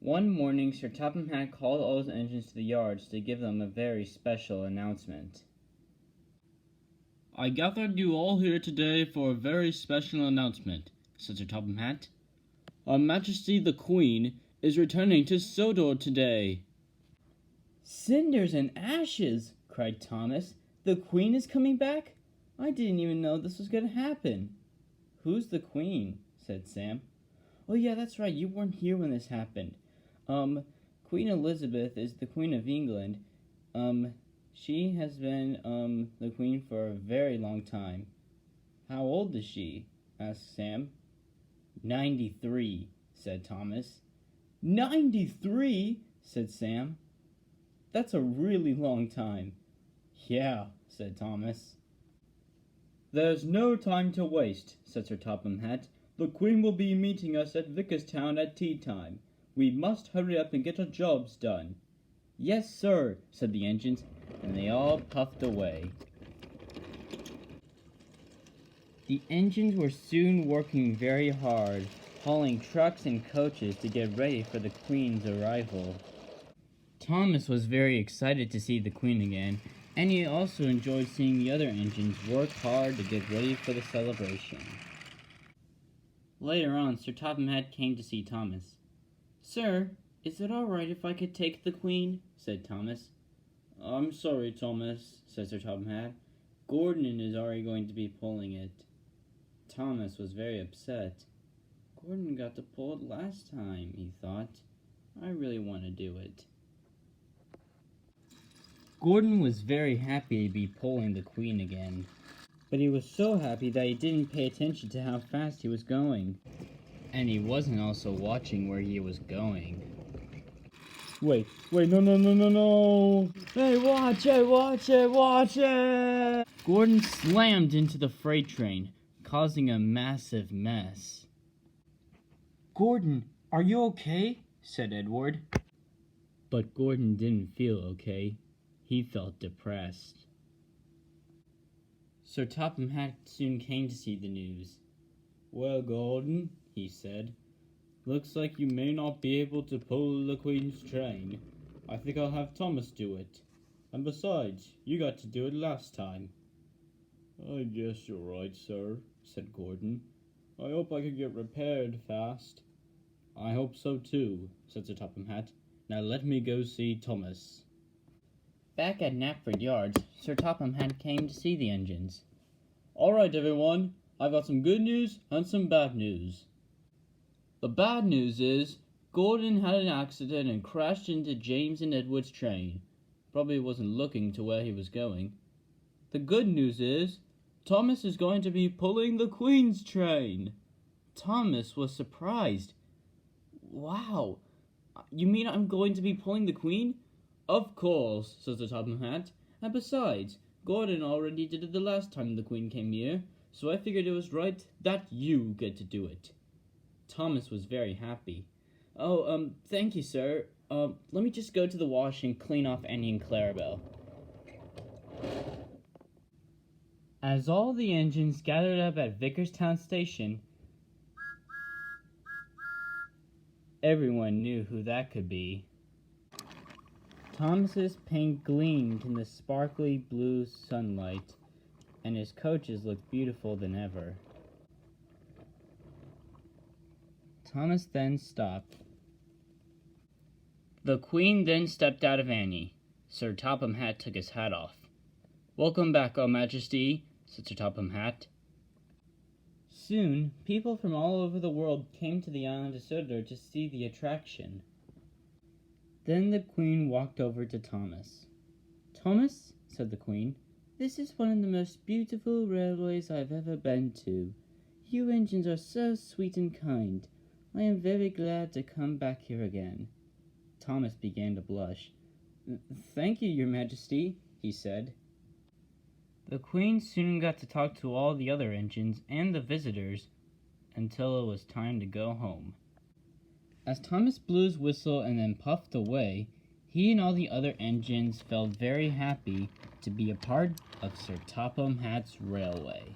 One morning, Sir Topham Hatt called all his engines to the yards to give them a very special announcement. "I gathered you all here today for a very special announcement," said Sir Topham Hatt. "Her Majesty the Queen is returning to Sodor today." "Cinders and ashes!" cried Thomas. "The Queen is coming back? I didn't even know this was going to happen." "Who's the Queen?" said Sam. "Oh yeah, that's right, you weren't here when this happened. Queen Elizabeth is the Queen of England. She has been, the Queen for a very long time." "How old is she?" asked Sam. 93, said Thomas. 93, said Sam. "That's a really long time." "Yeah," said Thomas. "There's no time to waste," said Sir Topham Hatt. "The Queen will be meeting us at Vickerstown at tea time. We must hurry up and get our jobs done." "Yes, sir," said the engines, and they all puffed away. The engines were soon working very hard, hauling trucks and coaches to get ready for the Queen's arrival. Thomas was very excited to see the Queen again, and he also enjoyed seeing the other engines work hard to get ready for the celebration. Later on, Sir Topham Hatt came to see Thomas. "Sir, is it all right if I could take the Queen?" said Thomas. "I'm sorry, Thomas," said Sir Topham Hatt. "Gordon is already going to be pulling it." Thomas was very upset. "Gordon got to pull it last time," he thought. "I really want to do it." Gordon was very happy to be pulling the Queen again, but he was so happy that he didn't pay attention to how fast he was going. And he wasn't also watching where he was going. Wait, no. Hey, watch it! Gordon slammed into the freight train, causing a massive mess. "Gordon, are you okay?" said Edward. But Gordon didn't feel okay. He felt depressed. Sir Topham Hatt soon came to see the news. "Well, Gordon," he said, "looks like you may not be able to pull the Queen's train. I think I'll have Thomas do it. And besides, you got to do it last time." "I guess you're right, sir," said Gordon. "I hope I can get repaired fast." "I hope so too," said Sir Topham Hatt. "Now let me go see Thomas." Back at Knapford Yards, Sir Topham Hatt came to see the engines. "All right, everyone. I've got some good news and some bad news. The bad news is Gordon had an accident and crashed into James and Edward's train. Probably wasn't looking to where he was going. The good news is Thomas is going to be pulling the Queen's train." Thomas was surprised. "Wow, you mean I'm going to be pulling the Queen?" "Of course," says the Topham Hatt. "And besides, Gordon already did it the last time the Queen came here, so I figured it was right that you get to do it." Thomas was very happy. "Oh, thank you, sir. Let me just go to the wash and clean off Annie and Clarabelle." As all the engines gathered up at Vickerstown Station, everyone knew who that could be. Thomas's paint gleamed in the sparkly blue sunlight, and his coaches looked beautiful than ever. Thomas then stopped. The Queen then stepped out of Annie. Sir Topham Hatt took his hat off. "Welcome back, O Majesty," said Sir Topham Hatt. Soon, people from all over the world came to the island of Sodor to see the attraction. Then the Queen walked over to Thomas. "Thomas," said the Queen, "this is one of the most beautiful railways I've ever been to. You engines are so sweet and kind. I am very glad to come back here again." Thomas began to blush. "Thank you, Your Majesty," he said. The Queen soon got to talk to all the other engines and the visitors until it was time to go home. As Thomas blew his whistle and then puffed away, he and all the other engines felt very happy to be a part of Sir Topham Hatt's railway.